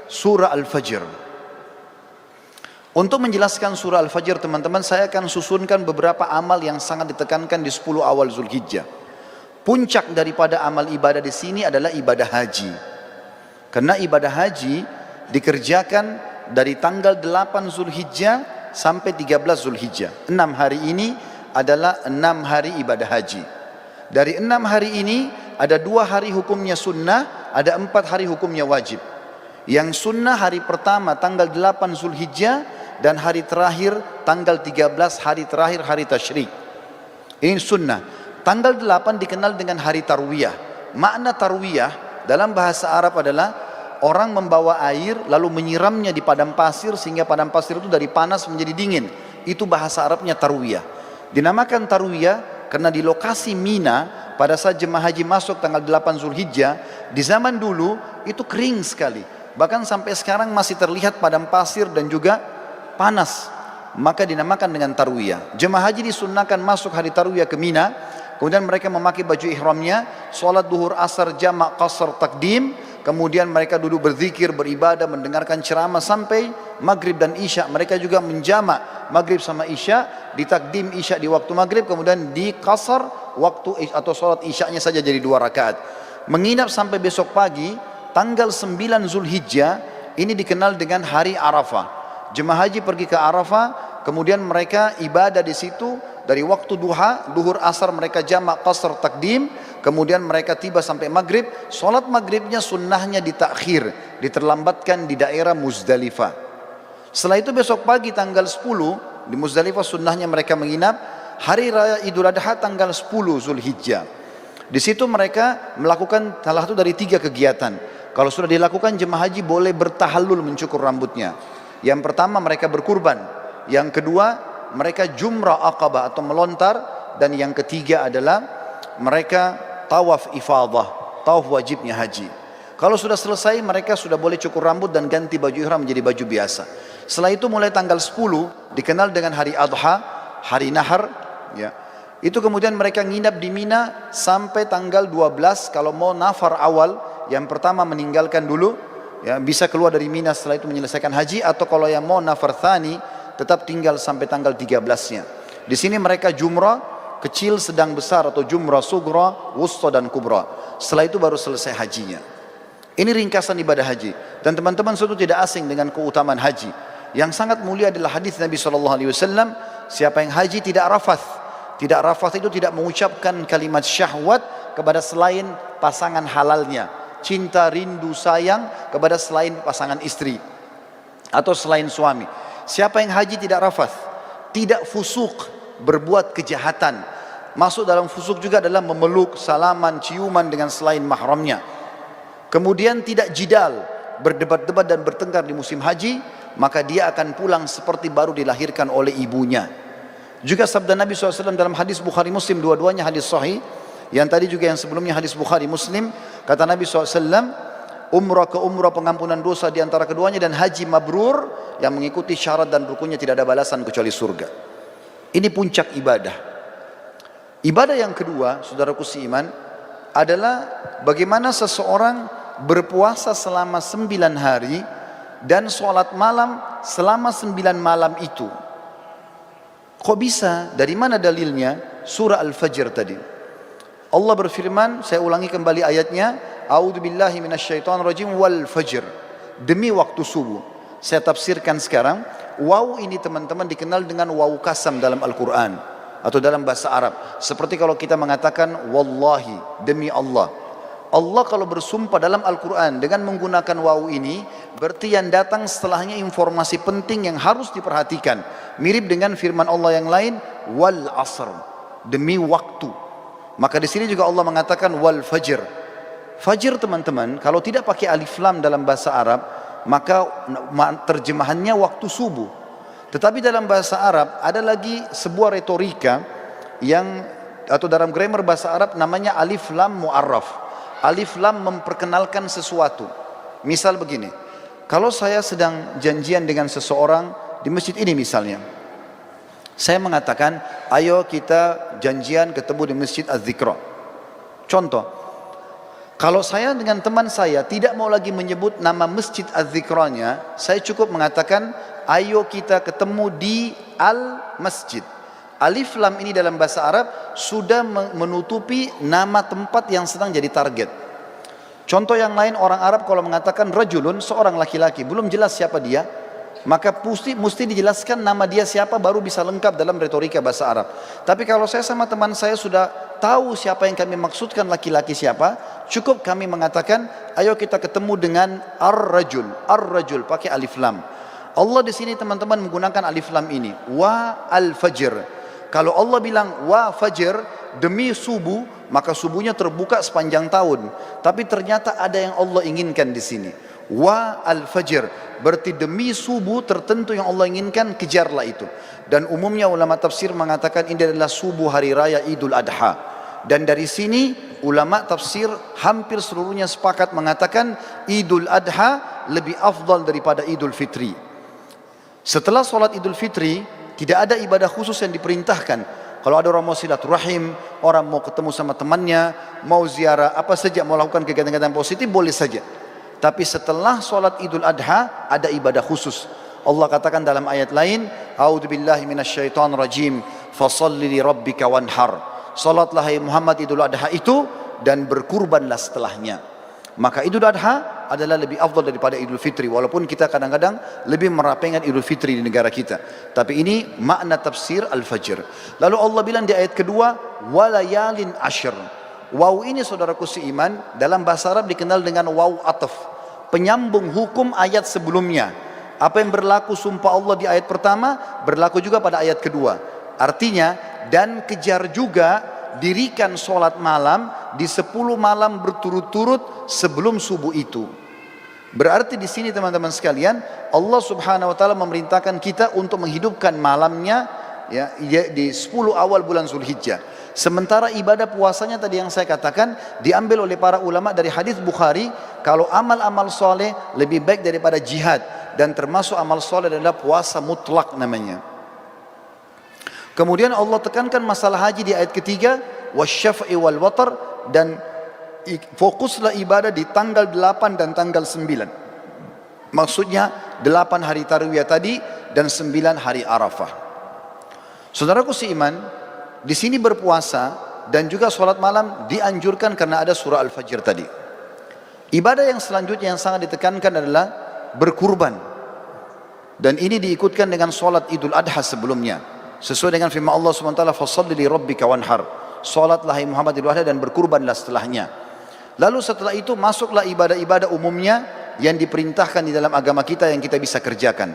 Surah Al-Fajr. Untuk menjelaskan surah Al-Fajr teman-teman, saya akan susunkan beberapa amal yang sangat ditekankan di 10 awal Zulhijjah. Puncak daripada amal ibadah di sini adalah ibadah haji. Karena ibadah haji dikerjakan dari tanggal 8 Zulhijjah sampai 13 Zulhijjah. 6 hari ini adalah 6 hari ibadah haji. Dari 6 hari ini ada 2 hari hukumnya sunnah, ada 4 hari hukumnya wajib. Yang sunnah hari pertama tanggal 8 Zulhijjah dan hari terakhir tanggal 13 hari terakhir hari tasyrik. Ini sunnah. Tanggal 8 dikenal dengan hari tarwiyah. Makna tarwiyah dalam bahasa Arab adalah orang membawa air lalu menyiramnya di padang pasir sehingga padang pasir itu dari panas menjadi dingin. Itu bahasa Arabnya tarwiyah. Dinamakan tarwiyah karena di lokasi Mina pada saat jemaah haji masuk tanggal 8 Zulhijjah, di zaman dulu itu kering sekali. Bahkan sampai sekarang masih terlihat padang pasir dan juga panas. Maka dinamakan dengan tarwiyah. Jemaah haji disunnahkan masuk hari tarwiyah ke Mina. Kemudian mereka memakai baju ihramnya. Sholat duhur asar jamak qasar takdim. Kemudian mereka duduk berzikir, beribadah, mendengarkan ceramah sampai maghrib dan isya. Mereka juga menjamak maghrib sama isya. Ditakdim isya di waktu maghrib. Kemudian di qasar waktu atau sholat isyanya saja jadi 2 rakaat. Menginap sampai besok pagi. Tanggal 9 Zulhijjah ini dikenal dengan hari Arafah. Jemaah haji pergi ke Arafah, kemudian mereka ibadah di situ dari waktu duha, duhur asar mereka jamak qasar takdim, kemudian mereka tiba sampai maghrib. Solat maghribnya sunnahnya ditakhir, diterlambatkan di daerah Muzdalifah. Setelah itu besok pagi tanggal 10 di Muzdalifah sunnahnya mereka menginap. Hari raya Idul Adha tanggal 10 Zulhijjah. Di situ mereka melakukan salah satu dari 3 kegiatan. Kalau sudah dilakukan jemaah haji boleh bertahallul mencukur rambutnya. Yang pertama mereka berkurban. Yang kedua mereka jumrah aqabah atau melontar. Dan yang ketiga adalah mereka tawaf ifadah, tawaf wajibnya haji. Kalau sudah selesai mereka sudah boleh cukur rambut dan ganti baju ihram menjadi baju biasa. Setelah itu mulai tanggal 10 dikenal dengan hari Adha, hari Nahar. Ya. Itu kemudian mereka nginap di Mina sampai tanggal 12 kalau mau nafar awal. Yang pertama meninggalkan dulu, ya, bisa keluar dari Mina setelah itu menyelesaikan haji, atau kalau yang mau nafar thani tetap tinggal sampai tanggal 13-nya. Di sini mereka jumrah kecil, sedang, besar atau jumrah sugra, wusta dan kubra. Setelah itu baru selesai hajinya. Ini ringkasan ibadah haji. Dan teman-teman sudah tidak asing dengan keutamaan haji. Yang sangat mulia adalah hadis Nabi SAW, siapa yang haji tidak rafath. Tidak rafath itu tidak mengucapkan kalimat syahwat kepada selain pasangan halalnya. Cinta, rindu, sayang kepada selain pasangan istri atau selain suami. Siapa yang haji tidak rafath, tidak fusuk, berbuat kejahatan. Masuk dalam fusuk juga adalah memeluk, salaman, ciuman dengan selain mahramnya. Kemudian tidak jidal, berdebat-debat dan bertengkar di musim haji, maka dia akan pulang seperti baru dilahirkan oleh ibunya. Juga sabda Nabi SAW dalam hadis Bukhari Muslim, dua-duanya hadis sahih. Yang tadi juga yang sebelumnya hadis Bukhari Muslim, kata Nabi SAW, umrah ke umrah pengampunan dosa di antara keduanya, dan haji mabrur yang mengikuti syarat dan rukunnya tidak ada balasan kecuali surga. Ini puncak ibadah. Ibadah yang kedua, saudaraku seiman, adalah bagaimana seseorang berpuasa selama 9 hari dan sholat malam selama 9 malam itu. Kok bisa? Dari mana dalilnya? Surah Al-Fajr tadi. Allah berfirman, saya ulangi kembali ayatnya, A'udzubillahi minasyaitonirrajim wal fajr. Demi waktu subuh. Saya tafsirkan sekarang. Waw ini teman-teman dikenal dengan waw kasam dalam Al-Quran atau dalam bahasa Arab. Seperti kalau kita mengatakan wallahi, demi Allah. Allah kalau bersumpah dalam Al-Quran dengan menggunakan waw ini, berarti yang datang setelahnya informasi penting yang harus diperhatikan. Mirip dengan firman Allah yang lain, wal asr, demi waktu. Maka di sini juga Allah mengatakan wal fajr. Fajr teman-teman, kalau tidak pakai alif lam dalam bahasa Arab, maka terjemahannya waktu subuh. Tetapi dalam bahasa Arab ada lagi sebuah retorika yang atau dalam grammar bahasa Arab namanya alif lam mu'arraf. Alif lam memperkenalkan sesuatu. Misal begini, kalau saya sedang janjian dengan seseorang di masjid ini misalnya, saya mengatakan, ayo kita janjian ketemu di masjid Az-Zikra. Contoh, Kalau saya dengan teman saya tidak mau lagi menyebut nama masjid Az-Zikranya, saya cukup mengatakan, ayo kita ketemu di Al-Masjid. Alif Lam ini dalam bahasa Arab sudah menutupi nama tempat yang sedang jadi target. Contoh yang lain, orang Arab kalau mengatakan rajulun, seorang laki-laki, belum jelas siapa dia, maka mesti dijelaskan nama dia siapa baru bisa lengkap dalam retorika bahasa Arab. Tapi kalau saya sama teman saya sudah tahu siapa yang kami maksudkan laki-laki siapa, cukup kami mengatakan ayo kita ketemu dengan ar-rajul. Ar-rajul pakai alif lam. Allah di sini teman-teman menggunakan alif lam ini, wa al-fajr. Kalau Allah bilang wa fajr, demi subuh, maka subuhnya terbuka sepanjang tahun. Tapi ternyata ada yang Allah inginkan di sini. Wa al-fajr, berarti demi subuh tertentu yang Allah inginkan, kejarlah itu. Dan umumnya ulama tafsir mengatakan ini adalah subuh hari raya Idul Adha. Dan dari sini ulama tafsir hampir seluruhnya sepakat mengatakan Idul Adha lebih afdal daripada Idul Fitri. Setelah sholat Idul Fitri tidak ada ibadah khusus yang diperintahkan. Kalau ada orang mau silaturahim, orang mau ketemu sama temannya, mau ziarah, apa saja, mau lakukan kegiatan-kegiatan positif, boleh saja. Tapi setelah sholat Idul Adha ada ibadah khusus. Allah katakan dalam ayat lain, A'udzubillahi minasyaitonirrajim, fasholli li rabbika wanhar. Salatlah hai Muhammad Idul Adha itu dan berkurbanlah setelahnya. Maka Idul Adha adalah lebih afdal daripada Idul Fitri, walaupun kita kadang-kadang lebih merapengan Idul Fitri di negara kita. Tapi ini makna tafsir Al-Fajr. Lalu Allah bilang di ayat kedua, walayalin ashr. Waw ini saudaraku seiman dalam bahasa Arab dikenal dengan waw ataf, penyambung hukum ayat sebelumnya. Apa yang berlaku sumpah Allah di ayat pertama berlaku juga pada ayat kedua. Artinya, dan kejar juga dirikan sholat malam di 10 malam berturut-turut sebelum subuh itu. Berarti di sini teman-teman sekalian, Allah Subhanahu wa taala memerintahkan kita untuk menghidupkan malamnya ya di 10 awal bulan Zulhijjah. Sementara ibadah puasanya tadi yang saya katakan diambil oleh para ulama dari hadis Bukhari, kalau amal-amal soleh lebih baik daripada jihad, dan termasuk amal soleh adalah puasa mutlak namanya. Kemudian Allah tekankan masalah haji di ayat ketiga, wasyaf'i wal watar, dan fokuslah ibadah di tanggal 8 dan tanggal 9. Maksudnya 8 hari tarwiyah tadi dan 9 hari Arafah. Saudaraku seiman, di sini berpuasa dan juga sholat malam dianjurkan karena ada surah Al-Fajr tadi. Ibadah yang selanjutnya yang sangat ditekankan adalah berkurban. Dan ini diikutkan dengan sholat Idul Adha sebelumnya. Sesuai dengan firman Allah SWT, fasholli li rabbika wanhar. Sholatlah hai Muhammad Idul Adha dan berkurbanlah setelahnya. Lalu setelah itu masuklah ibadah-ibadah umumnya yang diperintahkan di dalam agama kita yang kita bisa kerjakan.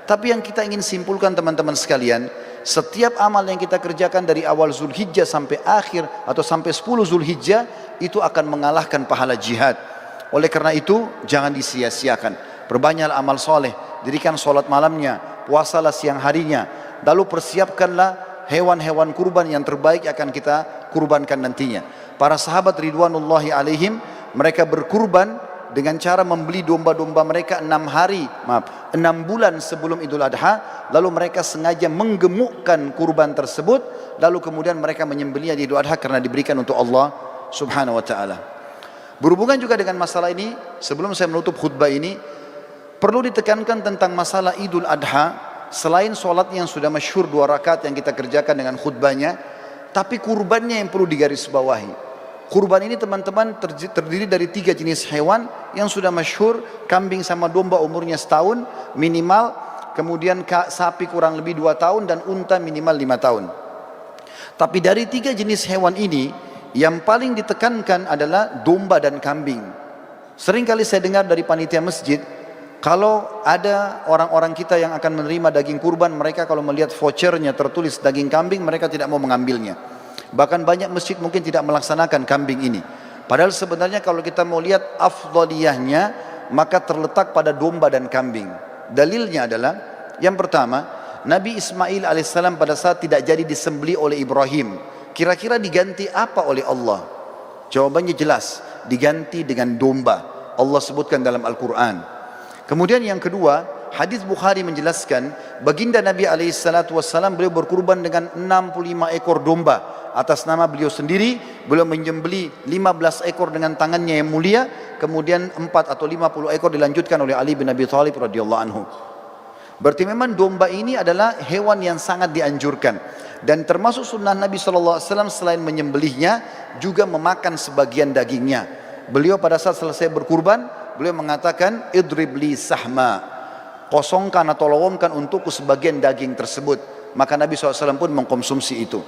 Tapi yang kita ingin simpulkan teman-teman sekalian, setiap amal yang kita kerjakan dari awal Zulhijjah sampai akhir atau sampai 10 Zulhijjah itu akan mengalahkan pahala jihad. Oleh karena itu jangan disia-siakan. Perbanyaklah amal soleh, dirikan sholat malamnya, puasalah siang harinya, lalu persiapkanlah hewan-hewan kurban yang terbaik akan kita kurbankan nantinya. Para sahabat ridwanullahi alaihim, mereka berkurban dengan cara membeli domba-domba mereka 6 bulan sebelum Idul Adha, lalu mereka sengaja menggemukkan kurban tersebut, lalu kemudian mereka menyembelihnya di Idul Adha karena diberikan untuk Allah Subhanahu wa taala. Berhubungan juga dengan masalah ini, sebelum saya menutup khutbah ini, perlu ditekankan tentang masalah Idul Adha. Selain sholat yang sudah masyhur 2 rakaat yang kita kerjakan dengan khutbahnya, tapi kurbannya yang perlu digarisbawahi. Kurban ini teman-teman terdiri dari 3 jenis hewan yang sudah masyhur, kambing sama domba umurnya setahun minimal, kemudian sapi kurang lebih 2 tahun, dan unta minimal 5 tahun. Tapi dari 3 jenis hewan ini, yang paling ditekankan adalah domba dan kambing. Seringkali saya dengar dari panitia masjid, kalau ada orang-orang kita yang akan menerima daging kurban, mereka kalau melihat vouchernya tertulis daging kambing, mereka tidak mau mengambilnya. Bahkan banyak masjid mungkin tidak melaksanakan kambing ini. Padahal sebenarnya kalau kita mau lihat afdaliyahnya, maka terletak pada domba dan kambing. Dalilnya adalah, yang pertama, Nabi Ismail alaihissalam pada saat tidak jadi disembelih oleh Ibrahim, kira-kira diganti apa oleh Allah? Jawabannya jelas, diganti dengan domba. Allah sebutkan dalam Al-Quran. Kemudian yang kedua, hadis Bukhari menjelaskan baginda Nabi SAW beliau berkurban dengan 65 ekor domba atas nama beliau sendiri. Beliau menyembelih 15 ekor dengan tangannya yang mulia, kemudian 4 atau 50 ekor dilanjutkan oleh Ali bin Abi Thalib radhiyallahu anhu. Berarti memang domba ini adalah hewan yang sangat dianjurkan, dan termasuk sunnah Nabi SAW selain menyembelihnya juga memakan sebagian dagingnya. Beliau pada saat selesai berkurban, beliau mengatakan idrib li sahma, kosongkan atau lowongkan untukku sebagian daging tersebut. Maka Nabi SAW pun mengkonsumsi itu.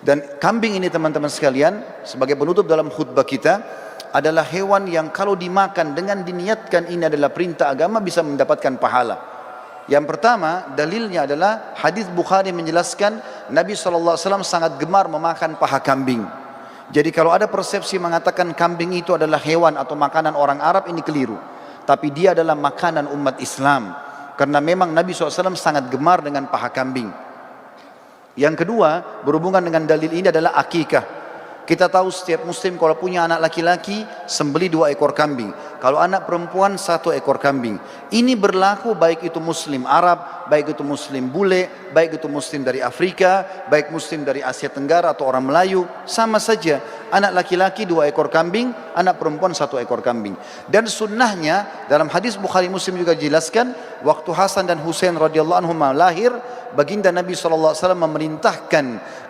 Dan kambing ini teman-teman sekalian, sebagai penutup dalam khutbah kita, adalah hewan yang kalau dimakan dengan diniatkan ini adalah perintah agama bisa mendapatkan pahala. Yang pertama dalilnya adalah hadis Bukhari menjelaskan Nabi SAW sangat gemar memakan paha kambing. Jadi kalau ada persepsi mengatakan kambing itu adalah hewan atau makanan orang Arab, ini keliru. Tapi dia adalah makanan umat Islam, karena memang Nabi SAW sangat gemar dengan paha kambing. Yang kedua, berhubungan dengan dalil ini adalah akikah. Kita tahu setiap muslim kalau punya anak laki-laki sembelih 2 ekor kambing, kalau anak perempuan 1 ekor kambing. Ini berlaku baik itu muslim Arab, baik itu muslim bule, baik itu muslim dari Afrika, baik muslim dari Asia Tenggara atau orang Melayu, sama saja. Anak laki-laki 2 ekor kambing, anak perempuan 1 ekor kambing. Dan sunnahnya dalam hadis Bukhari Muslim juga dijelaskan, waktu Hasan dan Husain radhiyallahu anhum lahir, baginda Nabi SAW memerintahkan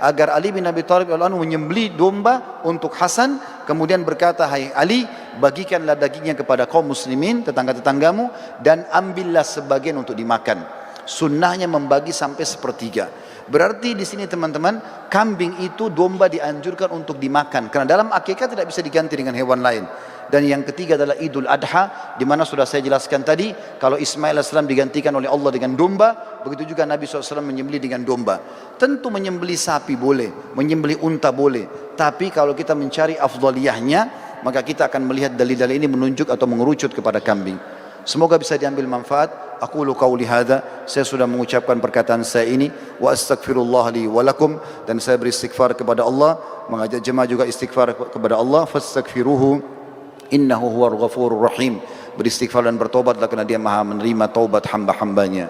agar Ali bin Abi Thalib radhiyallahu anhu menyembelih domba untuk Hasan, kemudian berkata, hai Ali, bagikanlah dagingnya kepada kaum muslimin, tetangga-tetanggamu, dan ambillah sebagian untuk dimakan. Sunnahnya membagi sampai 1/3. Berarti di sini teman-teman, kambing itu domba dianjurkan untuk dimakan, karena dalam akikah tidak bisa diganti dengan hewan lain. Dan yang ketiga adalah Idul Adha, di mana sudah saya jelaskan tadi, kalau Ismail AS digantikan oleh Allah dengan domba, begitu juga Nabi SAW menyembelih dengan domba. Tentu menyembelih sapi boleh, menyembelih unta boleh, tapi kalau kita mencari afdaliyahnya, maka kita akan melihat dalil-dalil ini menunjuk atau mengerucut kepada kambing. Semoga bisa diambil manfaat. Aqulu qauli hadza, saya sudah mengucapkan perkataan saya ini, wa astaghfirullah li wa lakum, dan saya beristighfar kepada Allah, mengajak jemaah juga istighfar kepada Allah, fastaghfiruhu innahu huwal ghafurur rahim. Beristighfar dan bertobatlah, karena dia Maha menerima taubat hamba-hambanya.